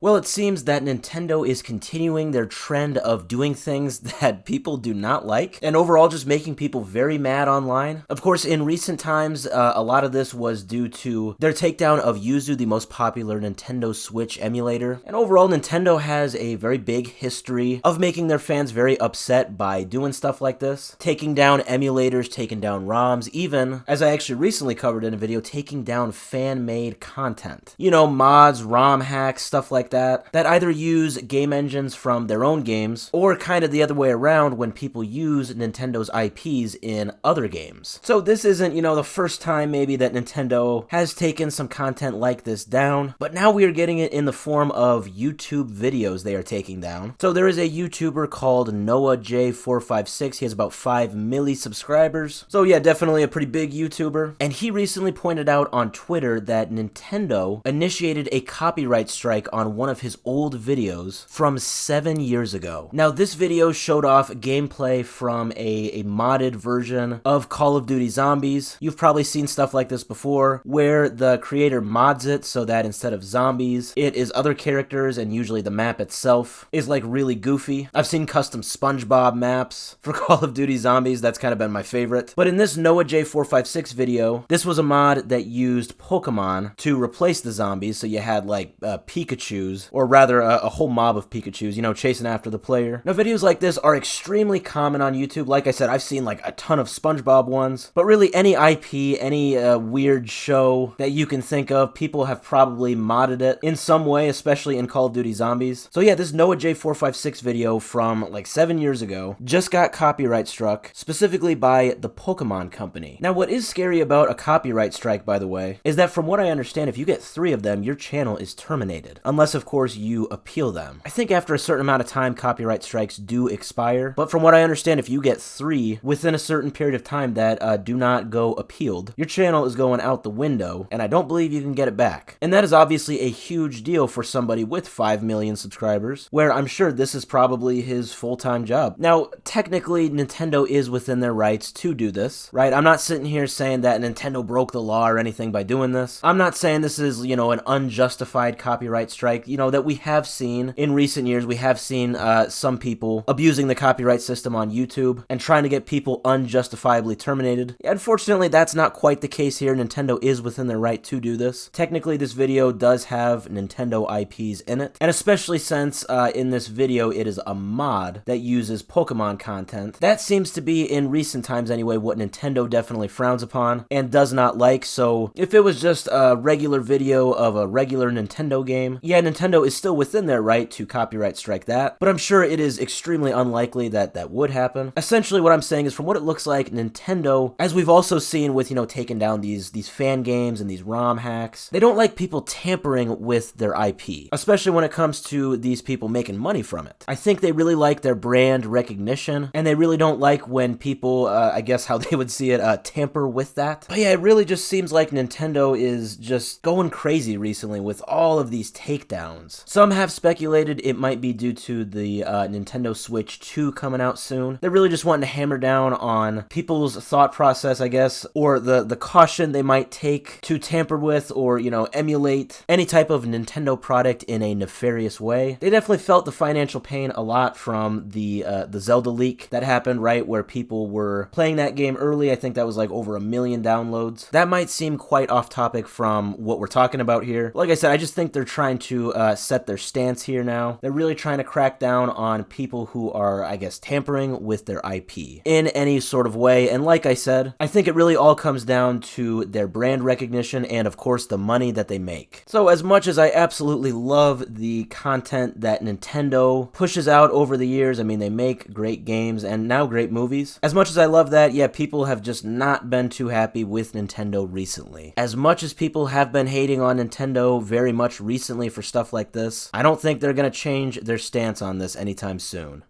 Well, it seems that Nintendo is continuing their trend of doing things that people do not like, and overall just making people very mad online. Of course, in recent times, a lot of this was due to their takedown of Yuzu, the most popular Nintendo Switch emulator. And overall, Nintendo has a very big history of making their fans very upset by doing stuff like this. Taking down emulators, taking down ROMs, even, as I actually recently covered in a video, taking down fan-made content. You know, mods, ROM hacks, stuff like that either use game engines from their own games, or kind of the other way around when people use Nintendo's IPs in other games. So this isn't, the first time maybe that Nintendo has taken some content like this down, but now we are getting it in the form of YouTube videos they are taking down. So there is a YouTuber called NoahJ456, he has about 5 milli subscribers. So yeah, definitely a pretty big YouTuber. And he recently pointed out on Twitter that Nintendo initiated a copyright strike on one of his old videos from 7 years ago. Now, this video showed off gameplay from a modded version of Call of Duty Zombies. You've probably seen stuff like this before, where the creator mods it so that instead of zombies, it is other characters, and usually the map itself is like really goofy. I've seen custom SpongeBob maps for Call of Duty Zombies, that's kind of been my favorite. But in this NoahJ456 video, this was a mod that used Pokemon to replace the zombies, so you had like Pikachus, or rather a whole mob of Pikachus, chasing after the player. Now, videos like this are extremely common on YouTube. Like I said, I've seen like a ton of SpongeBob ones, but really any IP, any weird show that you can think of, people have probably modded it in some way, especially in Call of Duty Zombies. So yeah, this NoahJ456 video from like 7 years ago just got copyright struck, specifically by the Pokémon Company. Now, what is scary about a copyright strike, by the way, is that from what I understand, if you get 3 of them, your channel is terminated. Unless, of course, you appeal them. I think after a certain amount of time, copyright strikes do expire, but from what I understand, if you get 3 within a certain period of time that do not go appealed, your channel is going out the window, and I don't believe you can get it back. And that is obviously a huge deal for somebody with 5 million subscribers, where I'm sure this is probably his full-time job. Now, technically, Nintendo is within their rights to do this, right? I'm not sitting here saying that Nintendo broke the law or anything by doing this. I'm not saying this is, an unjustified copyright strike, that we have seen in recent years. We have seen some people abusing the copyright system on YouTube and trying to get people unjustifiably terminated. Unfortunately, that's not quite the case here. Nintendo is within their right to do this. Technically, this video does have Nintendo IPs in it, and especially since in this video it is a mod that uses Pokemon content. That seems to be, in recent times anyway, what Nintendo definitely frowns upon and does not like. So if it was just a regular video of a regular Nintendo game, yeah, Nintendo is still within their right to copyright strike that, but I'm sure it is extremely unlikely that that would happen. Essentially, what I'm saying is, from what it looks like, Nintendo, as we've also seen with, taking down these fan games and these ROM hacks, they don't like people tampering with their IP, especially when it comes to these people making money from it. I think they really like their brand recognition, and they really don't like when people, I guess how they would see it, tamper with that. But yeah, it really just seems like Nintendo is just going crazy recently with all of these takedowns. Some have speculated it might be due to the Nintendo Switch 2 coming out soon. They're really just wanting to hammer down on people's thought process, I guess, or the caution they might take to tamper with or, emulate any type of Nintendo product in a nefarious way. They definitely felt the financial pain a lot from the Zelda leak that happened, right, where people were playing that game early. I think that was like over 1 million downloads. That might seem quite off topic from what we're talking about here. Like I said, I just think they're trying to set their stance here now. They're really trying to crack down on people who are, I guess, tampering with their IP in any sort of way. And like I said, I think it really all comes down to their brand recognition and, of course, the money that they make. So as much as I absolutely love the content that Nintendo pushes out over the years, I mean, they make great games and now great movies. As much as I love that, yeah, people have just not been too happy with Nintendo recently. As much as people have been hating on Nintendo very much recently for stuff like this, I don't think they're going to change their stance on this anytime soon.